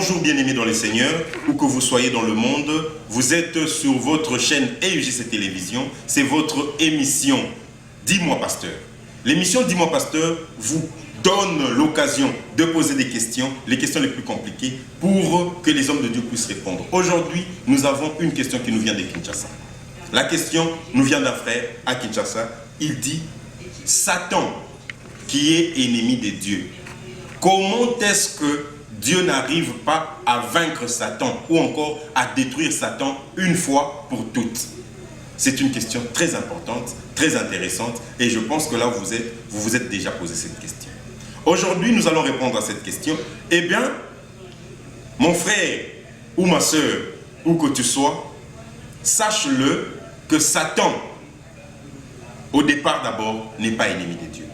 Bonjour bien-aimés dans le Seigneur, où que vous soyez dans le monde, vous êtes sur votre chaîne EUJC Télévision, c'est votre émission Dis-moi Pasteur. L'émission Dis-moi Pasteur vous donne l'occasion de poser des questions, les questions les plus compliquées, pour que les hommes de Dieu puissent répondre. Aujourd'hui, nous avons une question qui nous vient de Kinshasa. La question nous vient d'un frère à Kinshasa. Il dit, Satan, qui est ennemi de Dieu, comment est-ce que Dieu n'arrive pas à vaincre Satan ou encore à détruire Satan une fois pour toutes? C'est une question très importante, très intéressante et je pense que là où vous vous êtes déjà posé cette question. Aujourd'hui, nous allons répondre à cette question. Eh bien, mon frère ou ma soeur, où que tu sois, sache-le que Satan, au départ d'abord, n'est pas ennemi de Dieu.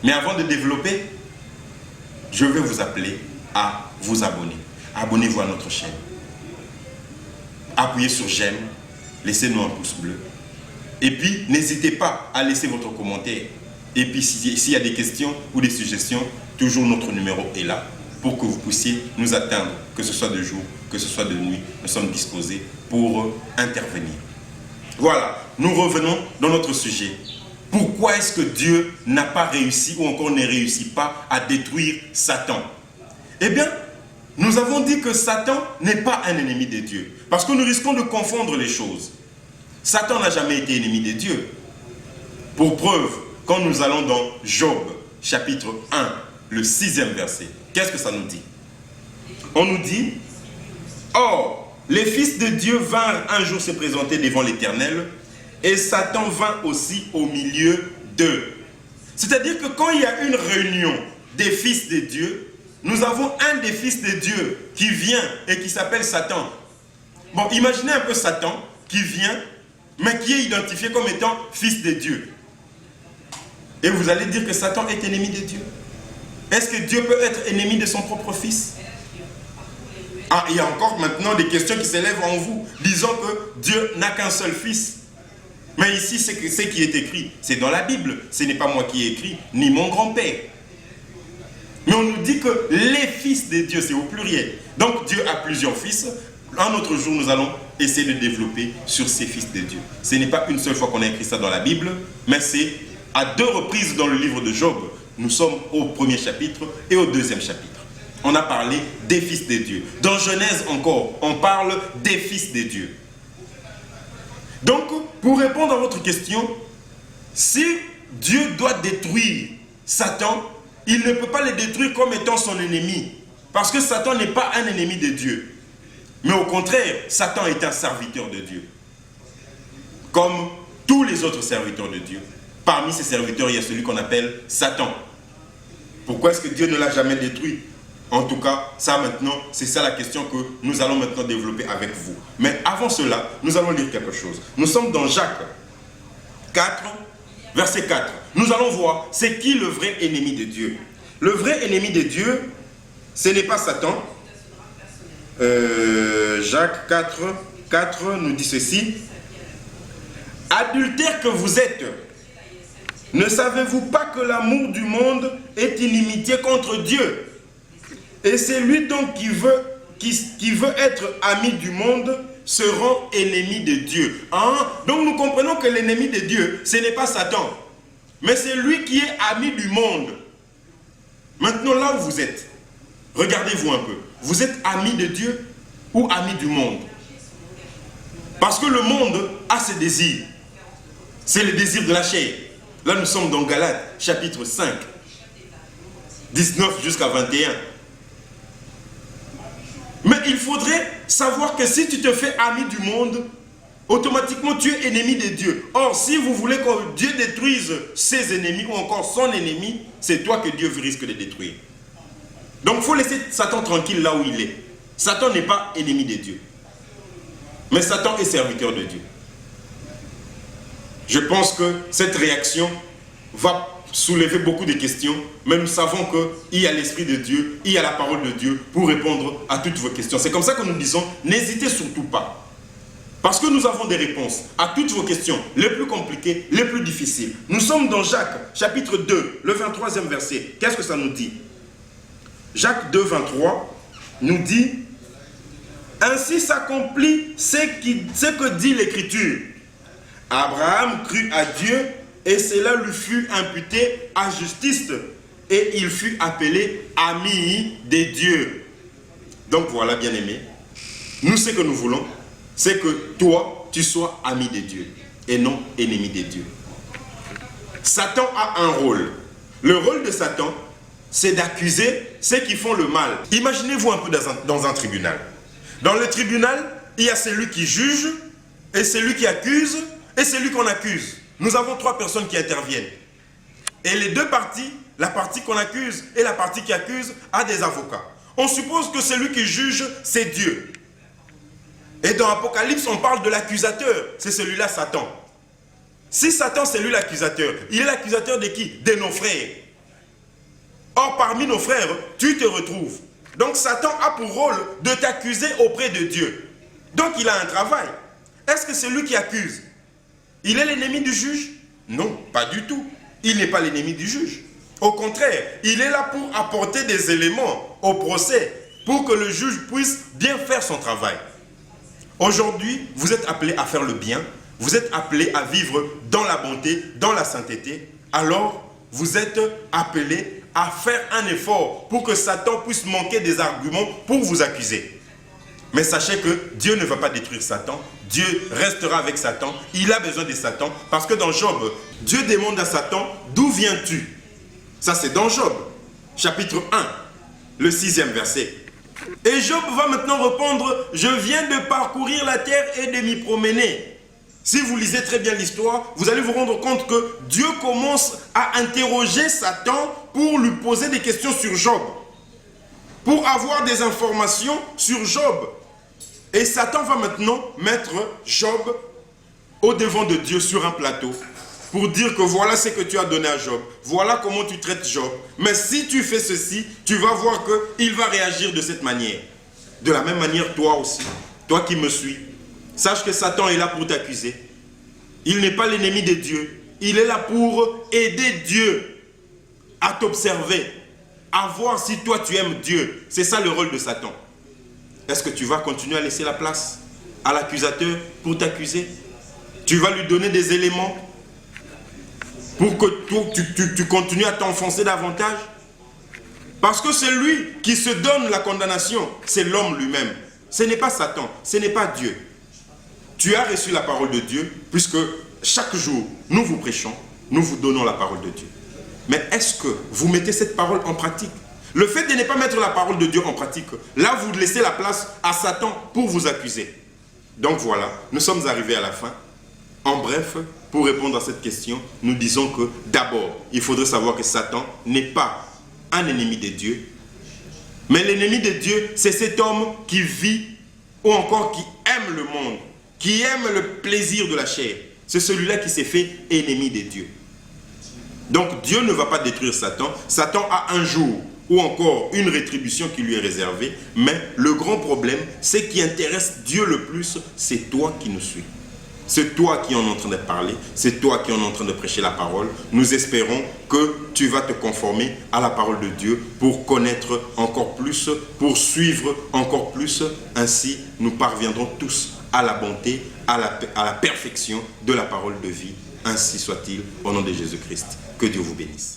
Mais avant de développer, je vais vous appeler à vous abonner. Abonnez-vous à notre chaîne. Appuyez sur j'aime, laissez-nous un pouce bleu. Et puis, n'hésitez pas à laisser votre commentaire. Et puis, s'il y a des questions ou des suggestions, toujours notre numéro est là pour que vous puissiez nous atteindre, que ce soit de jour, que ce soit de nuit. Nous sommes disposés pour intervenir. Voilà, nous revenons dans notre sujet. Pourquoi est-ce que Dieu n'a pas réussi ou encore ne réussit pas à détruire Satan? Eh bien, nous avons dit que Satan n'est pas un ennemi de Dieu. Parce que nous risquons de confondre les choses. Satan n'a jamais été ennemi de Dieu. Pour preuve, quand nous allons dans Job, chapitre 1, le 6e verset, qu'est-ce que ça nous dit? On nous dit, « Or, les fils de Dieu vinrent un jour se présenter devant l'Éternel, et Satan vint aussi au milieu d'eux. » C'est-à-dire que quand il y a une réunion des fils de Dieu, nous avons un des fils de Dieu qui vient et qui s'appelle Satan. Bon, imaginez un peu Satan qui vient, mais qui est identifié comme étant fils de Dieu. Et vous allez dire que Satan est ennemi de Dieu. Est-ce que Dieu peut être ennemi de son propre fils? Ah, il y a encore maintenant des questions qui s'élèvent en vous, disant que Dieu n'a qu'un seul fils. Mais ici, c'est ce qui est écrit. C'est dans la Bible. Ce n'est pas moi qui ai écrit, ni mon grand-père. Mais on nous dit que les fils de Dieu, c'est au pluriel. Donc Dieu a plusieurs fils. Un autre jour, nous allons essayer de développer sur ces fils de Dieu. Ce n'est pas une seule fois qu'on a écrit ça dans la Bible, mais c'est à 2 reprises dans le livre de Job. Nous sommes au 1er chapitre et au 2e chapitre. On a parlé des fils de Dieu. Dans Genèse encore, on parle des fils de Dieu. Donc, pour répondre à votre question, si Dieu doit détruire Satan, il ne peut pas le détruire comme étant son ennemi. Parce que Satan n'est pas un ennemi de Dieu. Mais au contraire, Satan est un serviteur de Dieu. Comme tous les autres serviteurs de Dieu. Parmi ces serviteurs, il y a celui qu'on appelle Satan. Pourquoi est-ce que Dieu ne l'a jamais détruit? En tout cas, ça maintenant, c'est ça la question que nous allons maintenant développer avec vous. Mais avant cela, nous allons lire quelque chose. Nous sommes dans Jacques 4, verset 4. Nous allons voir, c'est qui le vrai ennemi de Dieu? Le vrai ennemi de Dieu, ce n'est pas Satan. Jacques 4, 4 nous dit ceci. Adultères que vous êtes, ne savez-vous pas que l'amour du monde est inimitié contre Dieu? Et c'est lui donc qui veut être ami du monde se rend ennemi de Dieu. Hein? Donc nous comprenons que l'ennemi de Dieu, ce n'est pas Satan, mais c'est lui qui est ami du monde. Maintenant là où vous êtes, regardez-vous un peu. Vous êtes ami de Dieu ou ami du monde? Parce que le monde a ses désirs. C'est le désir de la chair. Là nous sommes dans Galates, chapitre 5, 19 jusqu'à 21. Mais il faudrait savoir que si tu te fais ami du monde, automatiquement tu es ennemi de Dieu. Or, si vous voulez que Dieu détruise ses ennemis ou encore son ennemi, c'est toi que Dieu risque de détruire. Donc il faut laisser Satan tranquille là où il est. Satan n'est pas ennemi de Dieu. Mais Satan est serviteur de Dieu. Je pense que cette réaction va soulever beaucoup de questions, mais nous savons qu'il y a l'Esprit de Dieu, il y a la parole de Dieu pour répondre à toutes vos questions. C'est comme ça que nous disons, n'hésitez surtout pas. Parce que nous avons des réponses à toutes vos questions, les plus compliquées, les plus difficiles. Nous sommes dans Jacques, chapitre 2, le 23e verset. Qu'est-ce que ça nous dit? Jacques 2, 23. nous dit, ainsi s'accomplit ce que dit l'Écriture. Abraham crut à Dieu et cela lui fut imputé à justice et il fut appelé ami de Dieu. Donc voilà, bien-aimés, nous ce que nous voulons, c'est que toi, tu sois ami de Dieu et non ennemi de Dieu. Satan a un rôle. Le rôle de Satan, c'est d'accuser ceux qui font le mal. Imaginez-vous un peu dans un tribunal. Dans le tribunal, il y a celui qui juge, et celui qui accuse, et celui qu'on accuse. Nous avons 3 personnes qui interviennent. Et les 2 parties, la partie qu'on accuse et la partie qui accuse, a des avocats. On suppose que celui qui juge, c'est Dieu. Et dans Apocalypse, on parle de l'accusateur. C'est celui-là, Satan. Si Satan, c'est lui l'accusateur, il est l'accusateur de qui? De nos frères. Or, parmi nos frères, tu te retrouves. Donc, Satan a pour rôle de t'accuser auprès de Dieu. Donc, il a un travail. Est-ce que c'est lui qui accuse? Il est l'ennemi du juge? Non, pas du tout. Il n'est pas l'ennemi du juge. Au contraire, il est là pour apporter des éléments au procès, pour que le juge puisse bien faire son travail. Aujourd'hui, vous êtes appelés à faire le bien, vous êtes appelés à vivre dans la bonté, dans la sainteté. Alors, vous êtes appelés à faire un effort pour que Satan puisse manquer des arguments pour vous accuser. Mais sachez que Dieu ne va pas détruire Satan. Dieu restera avec Satan. Il a besoin de Satan. Parce que dans Job, Dieu demande à Satan, d'où viens-tu? Ça c'est dans Job, chapitre 1, le 6e verset. Et Job va maintenant répondre, je viens de parcourir la terre et de m'y promener. Si vous lisez très bien l'histoire, vous allez vous rendre compte que Dieu commence à interroger Satan pour lui poser des questions sur Job. Pour avoir des informations sur Job. Et Satan va maintenant mettre Job au devant de Dieu sur un plateau. Pour dire que voilà ce que tu as donné à Job. Voilà comment tu traites Job. Mais si tu fais ceci, tu vas voir qu'il va réagir de cette manière. De la même manière, toi aussi. Toi qui me suis. Sache que Satan est là pour t'accuser. Il n'est pas l'ennemi de Dieu. Il est là pour aider Dieu à t'observer. À voir si toi tu aimes Dieu. C'est ça le rôle de Satan. Est-ce que tu vas continuer à laisser la place à l'accusateur pour t'accuser? Tu vas lui donner des éléments pour que tu continues à t'enfoncer davantage? Parce que c'est lui qui se donne la condamnation. C'est l'homme lui-même. Ce n'est pas Satan. Ce n'est pas Dieu. Tu as reçu la parole de Dieu puisque chaque jour, nous vous prêchons, nous vous donnons la parole de Dieu. Mais est-ce que vous mettez cette parole en pratique? Le fait de ne pas mettre la parole de Dieu en pratique, là vous laissez la place à Satan pour vous accuser. Donc voilà, nous sommes arrivés à la fin. En bref, pour répondre à cette question, nous disons que d'abord, il faudrait savoir que Satan n'est pas un ennemi de Dieu. Mais l'ennemi de Dieu, c'est cet homme qui vit ou encore qui aime le monde, qui aime le plaisir de la chair. C'est celui-là qui s'est fait ennemi de Dieu. Donc Dieu ne va pas détruire Satan. Satan a un jour ou encore une rétribution qui lui est réservée. Mais le grand problème, ce qui intéresse Dieu le plus, c'est toi qui nous suis. C'est toi qui en es en train de parler, c'est toi qui en es en train de prêcher la parole. Nous espérons que tu vas te conformer à la parole de Dieu pour connaître encore plus, pour suivre encore plus. Ainsi, nous parviendrons tous à la bonté, à la perfection de la parole de vie. Ainsi soit-il, au nom de Jésus-Christ. Que Dieu vous bénisse.